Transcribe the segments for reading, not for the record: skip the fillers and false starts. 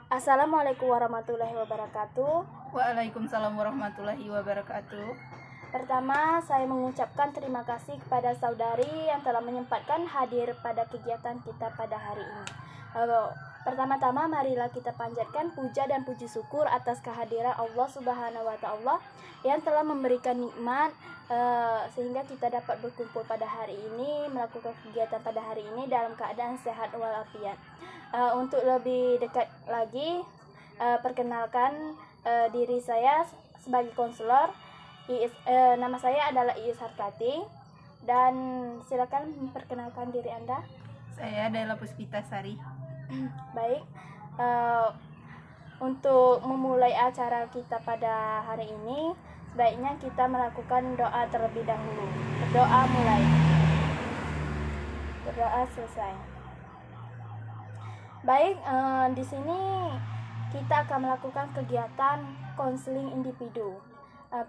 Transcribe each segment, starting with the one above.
Assalamualaikum warahmatullahi wabarakatuh. Waalaikumsalam warahmatullahi wabarakatuh. Pertama, saya mengucapkan terima kasih kepada saudari yang telah menyempatkan hadir pada kegiatan kita pada hari ini. Pertama-tama marilah kita panjatkan puja dan puji syukur atas kehadiran Allah Subhanahu wa Ta'ala yang telah memberikan nikmat sehingga kita dapat berkumpul pada hari ini, melakukan kegiatan pada hari ini dalam keadaan sehat walafiat. Untuk lebih dekat lagi, perkenalkan diri saya sebagai konselor. Nama saya adalah Iis Harkati, dan silakan memperkenalkan diri Anda. Saya adalah Puspita Sari. Baik, untuk memulai acara kita pada hari ini, sebaiknya kita melakukan doa terlebih dahulu. Berdoa mulai, berdoa selesai. Baik, di sini kita akan melakukan kegiatan konseling individu.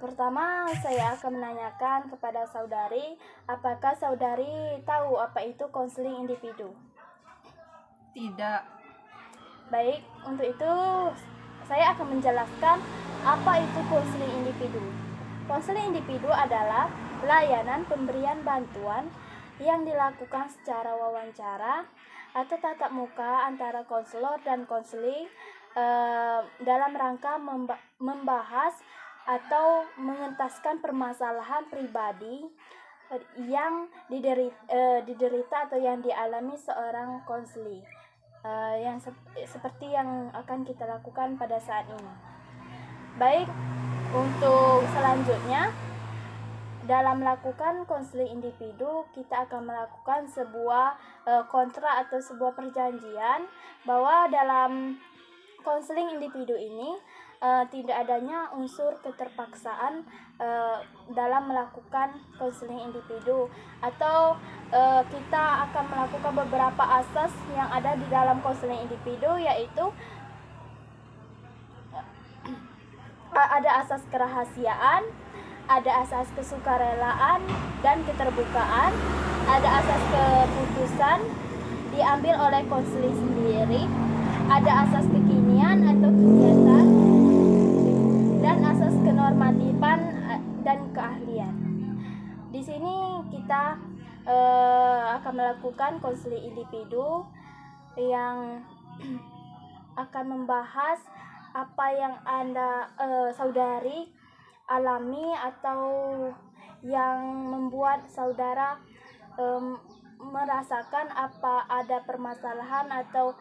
Pertama, saya akan menanyakan kepada saudari, apakah saudari tahu apa itu konseling individu? Tidak. Baik, untuk itu saya akan menjelaskan apa itu konseling individu. Konseling individu adalah layanan pemberian bantuan yang dilakukan secara wawancara atau tatap muka antara konselor dan konseling dalam rangka membahas atau mengentaskan permasalahan pribadi yang diderita atau yang dialami seorang konseli, yang seperti yang akan kita lakukan pada saat ini. Baik, untuk selanjutnya dalam melakukan konseling individu, kita akan melakukan sebuah kontrak atau sebuah perjanjian bahwa dalam konseling individu ini tidak adanya unsur keterpaksaan dalam melakukan konseling individu, atau kita akan melakukan beberapa asas yang ada di dalam konseling individu, yaitu ada asas kerahasiaan, ada asas kesukarelaan dan keterbukaan, ada asas keputusan diambil oleh konseling sendiri, ada asas kekinian atau kegiatan, dan asas kenormatifan dan keahlian. Di sini kita akan melakukan konseling individu yang akan membahas apa yang Anda saudari alami atau yang membuat saudara merasakan apa ada permasalahan atau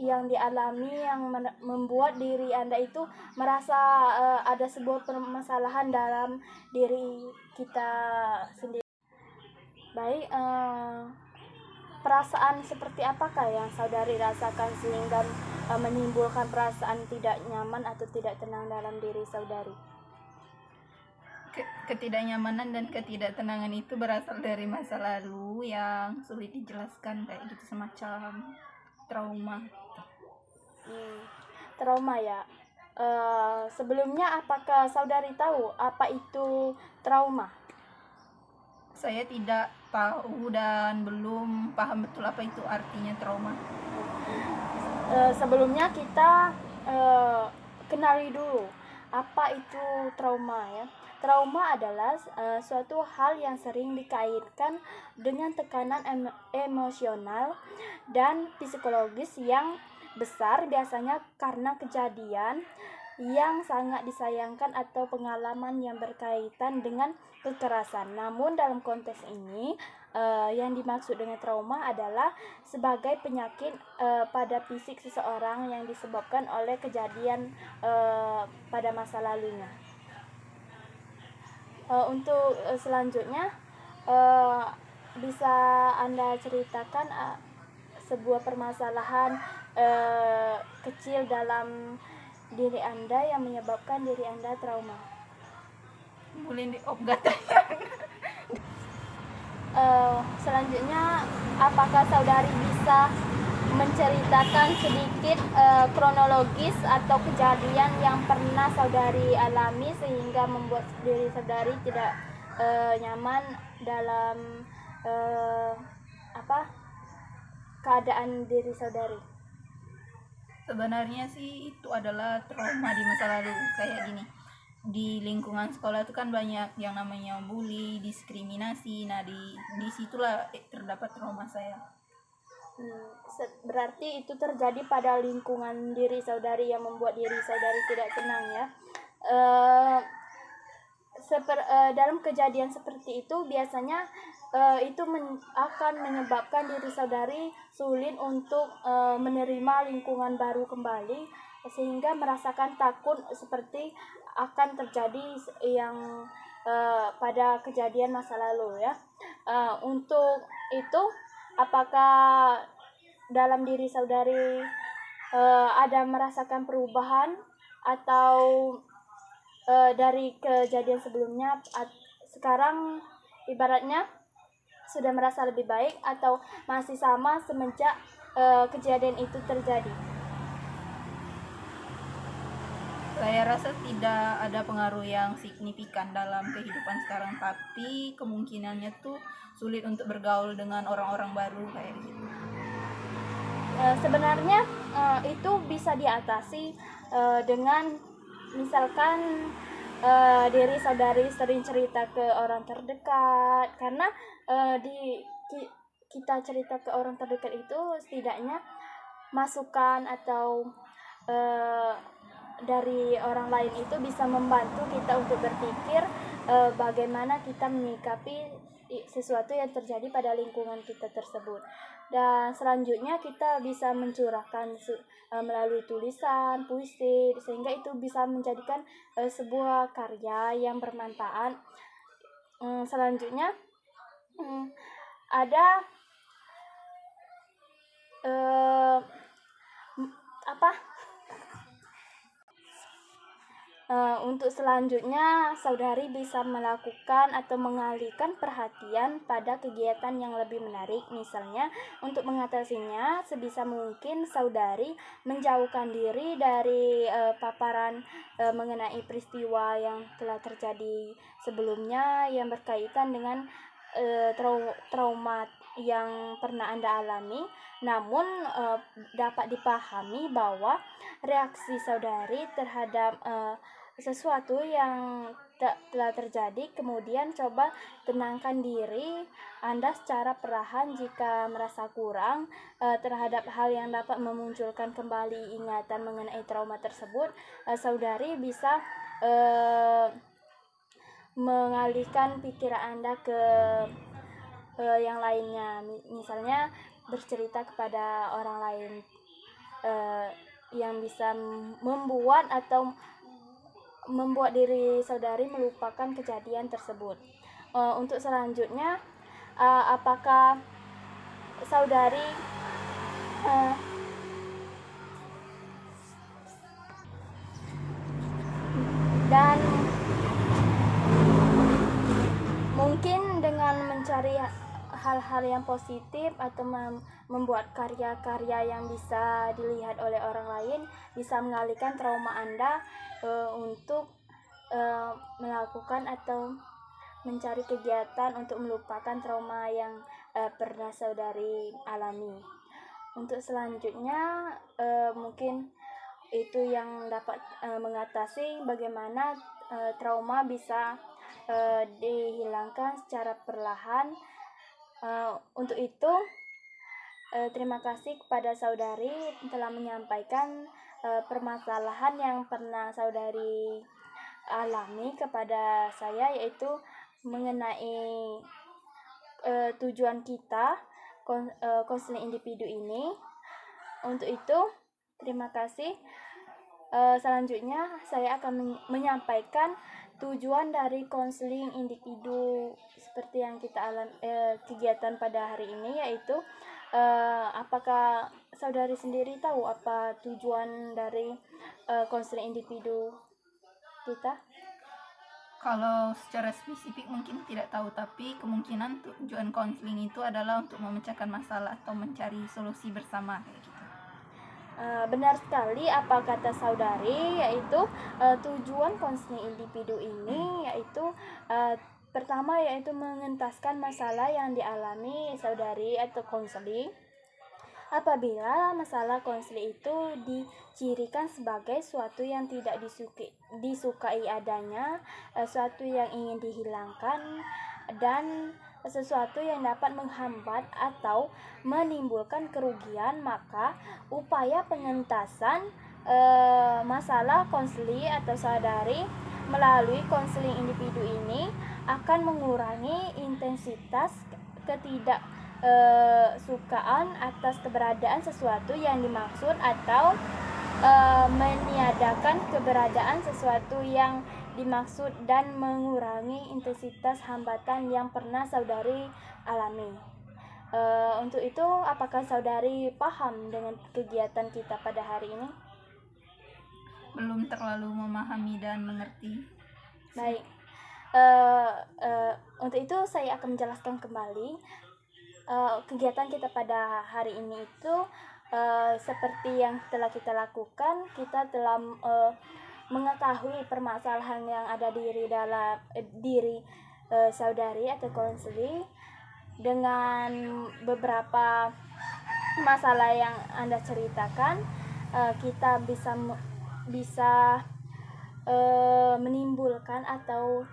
yang dialami yang membuat diri Anda itu merasa ada sebuah permasalahan dalam diri kita sendiri. Baik, perasaan seperti apakah yang saudari rasakan sehingga menimbulkan perasaan tidak nyaman atau tidak tenang dalam diri saudari? Ketidaknyamanan dan ketidaktenangan itu berasal dari masa lalu yang sulit dijelaskan, kayak gitu, semacam trauma. Trauma ya. Sebelumnya apakah saudari tahu apa itu trauma? Saya tidak tahu dan belum paham betul apa itu artinya trauma. Sebelumnya kita kenali dulu apa itu trauma ya. Trauma adalah suatu hal yang sering dikaitkan dengan tekanan emosional dan psikologis yang besar, biasanya karena kejadian yang sangat disayangkan atau pengalaman yang berkaitan dengan kekerasan. Namun dalam konteks ini yang dimaksud dengan trauma adalah sebagai penyakit pada fisik seseorang yang disebabkan oleh kejadian pada masa lalunya. Untuk selanjutnya bisa Anda ceritakan sebuah permasalahan kecil dalam diri Anda yang menyebabkan diri Anda trauma. Boleh diobat. Selanjutnya, apakah saudari bisa menceritakan sedikit kronologis atau kejadian yang pernah saudari alami sehingga membuat diri saudari tidak nyaman dalam keadaan diri saudari? Sebenarnya sih itu adalah trauma di masa lalu. Kayak gini, di lingkungan sekolah itu kan banyak yang namanya bully, diskriminasi. Nah, disitulah terdapat trauma saya. Berarti itu terjadi pada lingkungan diri saudari yang membuat diri saudari tidak tenang ya. Dalam kejadian seperti itu biasanya itu akan menyebabkan diri saudari sulit untuk menerima lingkungan baru kembali, sehingga merasakan takut seperti akan terjadi yang pada kejadian masa lalu ya. Untuk itu, apakah dalam diri saudari ada merasakan perubahan atau dari kejadian sebelumnya sekarang ibaratnya sudah merasa lebih baik, atau masih sama semenjak kejadian itu terjadi? Saya rasa tidak ada pengaruh yang signifikan dalam kehidupan sekarang, tapi kemungkinannya tuh sulit untuk bergaul dengan orang-orang baru kayak gitu. Sebenarnya itu bisa diatasi dengan misalkan diri saudari sering cerita ke orang terdekat, karena kita cerita ke orang terdekat itu setidaknya masukan atau dari orang lain itu bisa membantu kita untuk berpikir bagaimana kita menyikapi sesuatu yang terjadi pada lingkungan kita tersebut. Dan selanjutnya kita bisa mencurahkan melalui tulisan, puisi, sehingga itu bisa menjadikan sebuah karya yang bermanfaat. Selanjutnya ada untuk selanjutnya, saudari bisa melakukan atau mengalihkan perhatian pada kegiatan yang lebih menarik. Misalnya, untuk mengatasinya, sebisa mungkin saudari menjauhkan diri dari paparan mengenai peristiwa yang telah terjadi sebelumnya yang berkaitan dengan trauma yang pernah Anda alami. Namun dapat dipahami bahwa reaksi saudari terhadap sesuatu yang telah terjadi, kemudian coba tenangkan diri Anda secara perlahan. Jika merasa kurang terhadap hal yang dapat memunculkan kembali ingatan mengenai trauma tersebut, saudari bisa mengalihkan pikiran Anda ke yang lainnya, misalnya bercerita kepada orang lain yang bisa membuat diri saudari melupakan kejadian tersebut. Untuk selanjutnya, apakah saudari dan mungkin dengan mencari hal-hal yang positif atau membuat karya-karya yang bisa dilihat oleh orang lain bisa mengalihkan trauma Anda untuk melakukan atau mencari kegiatan untuk melupakan trauma yang pernah saudari alami. Untuk selanjutnya mungkin itu yang dapat mengatasi bagaimana trauma bisa dihilangkan secara perlahan. Untuk itu terima kasih kepada saudari telah menyampaikan permasalahan yang pernah saudari alami kepada saya, yaitu mengenai tujuan kita konseling individu ini. Untuk itu terima kasih. Selanjutnya saya akan menyampaikan tujuan dari konseling individu seperti yang kita kegiatan pada hari ini, yaitu apakah saudari sendiri tahu apa tujuan dari konseling individu kita? Kalau secara spesifik mungkin tidak tahu, tapi kemungkinan tujuan konseling itu adalah untuk memecahkan masalah atau mencari solusi bersama kayak gitu. Benar sekali apa kata saudari, yaitu tujuan konseling individu ini yaitu pertama yaitu mengentaskan masalah yang dialami saudari atau konseling. Apabila masalah konseling itu dicirikan sebagai suatu yang tidak disukai adanya, suatu yang ingin dihilangkan, dan sesuatu yang dapat menghambat atau menimbulkan kerugian, maka upaya pengentasan masalah konseling atau saudari melalui konseling individu ini akan mengurangi intensitas ketidaksukaan atas keberadaan sesuatu yang dimaksud atau meniadakan keberadaan sesuatu yang dimaksud dan mengurangi intensitas hambatan yang pernah saudari alami. Untuk itu, apakah saudari paham dengan kegiatan kita pada hari ini? Belum terlalu memahami dan mengerti. Baik. Untuk itu saya akan menjelaskan kembali kegiatan kita pada hari ini itu seperti yang telah kita lakukan. Kita telah mengetahui permasalahan yang ada dalam diri saudari atau konseling dengan beberapa masalah yang Anda ceritakan. Kita bisa menimbulkan atau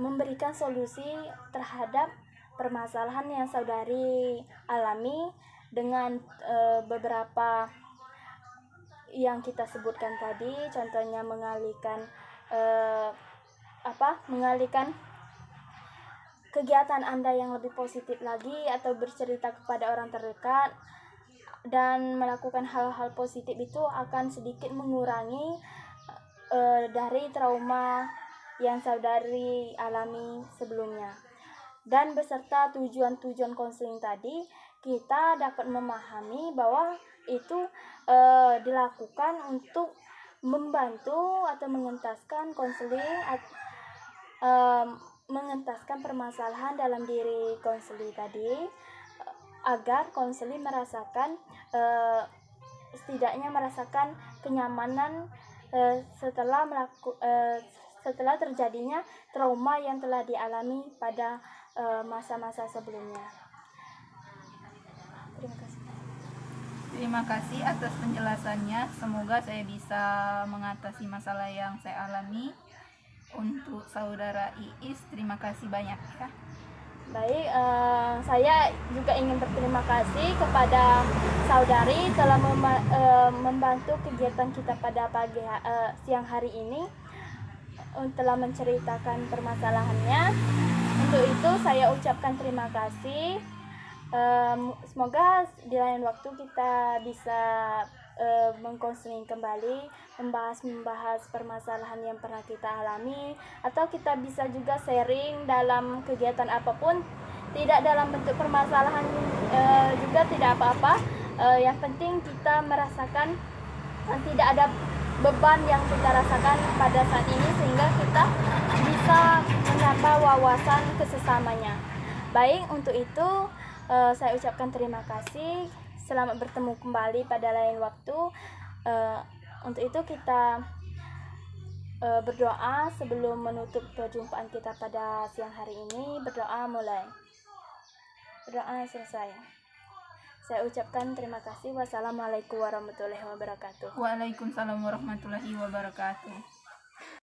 memberikan solusi terhadap permasalahan yang saudari alami dengan beberapa yang kita sebutkan tadi, contohnya mengalihkan kegiatan Anda yang lebih positif lagi, atau bercerita kepada orang terdekat dan melakukan hal-hal positif itu akan sedikit mengurangi dari trauma yang saudari alami sebelumnya. Dan beserta tujuan-tujuan konseling tadi, kita dapat memahami bahwa itu dilakukan untuk membantu atau mengentaskan konseling, mengentaskan permasalahan dalam diri konseling tadi, agar konseling setidaknya merasakan kenyamanan setelah terjadinya trauma yang telah dialami pada masa-masa sebelumnya. Terima kasih. Terima kasih atas penjelasannya. Semoga saya bisa mengatasi masalah yang saya alami. Untuk saudara Iis, terima kasih banyak ya. Baik, saya juga ingin berterima kasih kepada saudari telah membantu kegiatan kita pada siang hari ini, telah menceritakan permasalahannya. Untuk itu saya ucapkan terima kasih. Semoga di lain waktu kita bisa mengkonseling kembali, membahas permasalahan yang pernah kita alami, atau kita bisa juga sharing dalam kegiatan apapun, tidak dalam bentuk permasalahan juga tidak apa-apa. Yang penting kita merasakan tidak ada beban yang kita rasakan pada saat ini, sehingga kita bisa menambah wawasan kesesamanya. Baik, untuk itu saya ucapkan terima kasih. Selamat bertemu kembali pada lain waktu. Untuk itu kita berdoa sebelum menutup perjumpaan kita pada siang hari ini. Berdoa mulai. Berdoa selesai. Saya ucapkan terima kasih. Wassalamualaikum warahmatullahi wabarakatuh. Waalaikumsalam warahmatullahi wabarakatuh.